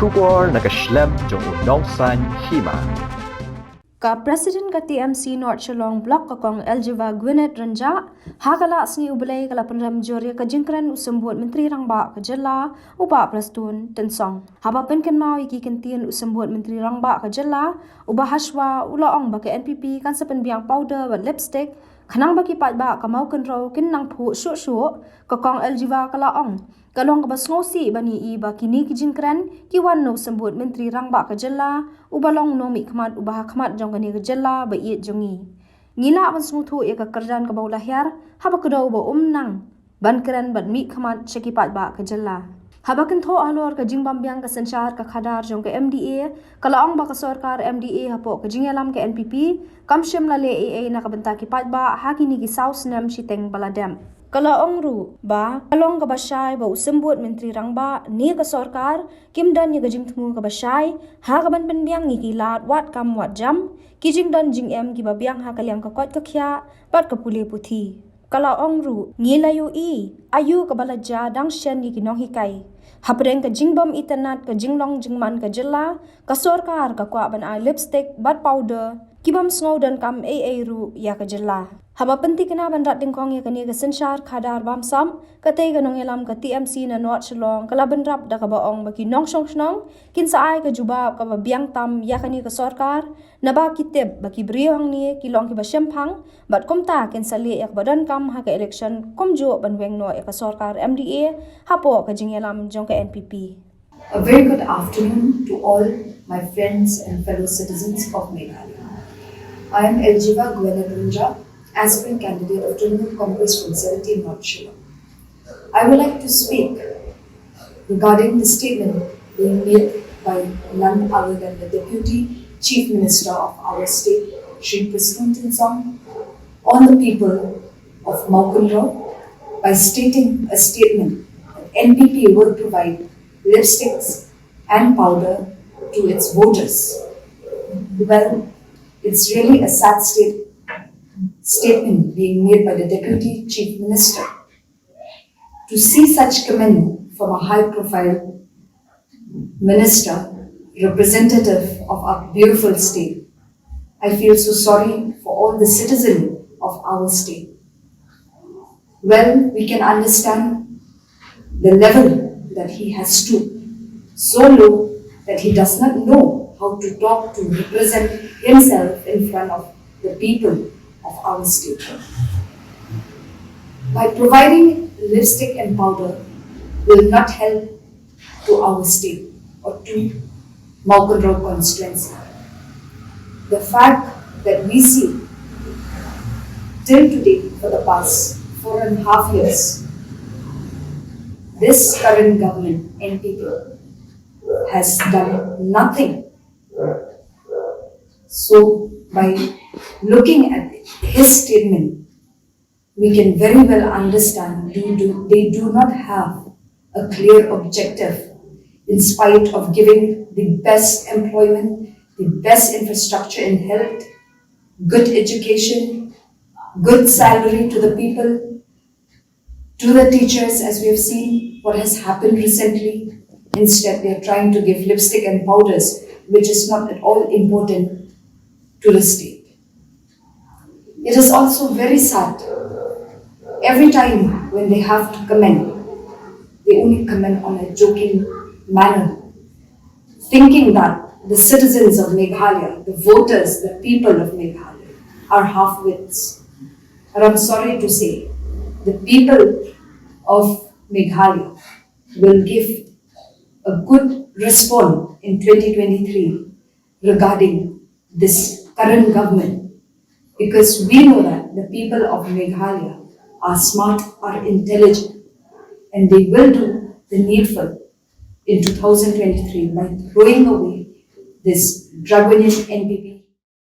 Shubor nakaslem jong unongsan Hima. Ka President ka TMC North Shillong Block ka kong Eljiva Gwinnett Ranja hakala sni ubalay kala panram jorya ka jingkran usambut Menteri Rangba ka Jella uba Prestone tensong haba penken mau iki kentien usambut Menteri Rangba ka Jella uba haswa ulaong ba ka NPP kan sepen biang powder wa lipstick khanang baki pat ba ka mau kenro kin nang phu shu ka kong Eljiva kala ong kalong ka basngosi bani I ba kini ki jingkran ki wan no sambut Menteri Rangba ka Jella ubalong no mi khmat ubah khmat jong kani ka Jella ba I jongi ngila ban smuthu e ka Kyrdan ka baula Hiar haba kdo ba nang ban kran ban mi khmat shakipat ba ka Jella haba Kynthoh alor ka jingbam biang ka sanchar ka khadar jong ka MDA kalaong ba ka sarkar MDA hapo ka Nongïalam ka NPP kamshim la le AA na ka banta ki pat ba hakini ki south nam shiteng baladam kalaong ru ba kalong ka basay ba usambut Menteri Rangba ni ka sarkar Kyrdan ni ka jingthmu ka basay ha ka ban penbiang ni kilat wat kam wat jam ki jingdan jing em ki ba biang ha kalyang ka kot ka khya pat ka pule puthi kalaong ru ni layu I ayu ka balaja dang shen ni ki nong hikai hapreng ka jingbam internet ka jinglong jingman ka Jella ka sarkar ka kwa ban ai lipstick bat powder kibam snow dan kam AA ru ya ka Jella haba penti kena ban rat dingkong ya kani ka sanchar khadar bam sam ka te ka Nongïalam ka TMC na North Shillong kala ban rap da ka baong baki nong snong kin sa ai ka jubab ka ba biang tam ya kani ka sarkar na ba kiteb baki briyo hang ni kilong ki ba shemphang bat komta kin sa le yak badan kam ha ka election komjo ban weng no ya ka sarkar MDA hapo ka Nongïalam jong ka NPP. A very good afternoon to all my friends and fellow citizens of Meghalaya. I am Eljiva Gwinnett, aspirant candidate of Trinamool Congress from 17 North Shillong. I would like to speak regarding the statement being made by none other than the Deputy Chief Minister of our state, Shri Prestone, on the people of Maukunro by stating a statement that NPP will provide lipsticks and powder to its voters. Well, it's really a sad statement being made by the Deputy Chief Minister. To see such comment from a high-profile minister, representative of our beautiful state, I feel so sorry for all the citizens of our state. Well, we can understand the level that he has stooped, so low that he does not know how to talk to represent himself in front of the people of our state. By providing lipstick and powder will not help to our state or to Maukunro constituency. The fact that we see till today for the past 4.5 years, this current government, NPP, has done nothing. So, by looking at his statement, we can very well understand they do not have a clear objective in spite of giving the best employment, the best infrastructure in health, good education, good salary to the people, to the teachers, as we have seen what has happened recently. Instead, they are trying to give lipstick and powders, which is not at all important to the state. It is also very sad. Every time when they have to comment, they only comment on a joking manner, thinking that the citizens of Meghalaya, the voters, the people of Meghalaya, are half-wits. And I'm sorry to say, the people of Meghalaya will give a good response in 2023 regarding this current government, because we know that the people of Meghalaya are smart, are intelligent, and they will do the needful in 2023 by throwing away this draconian NPP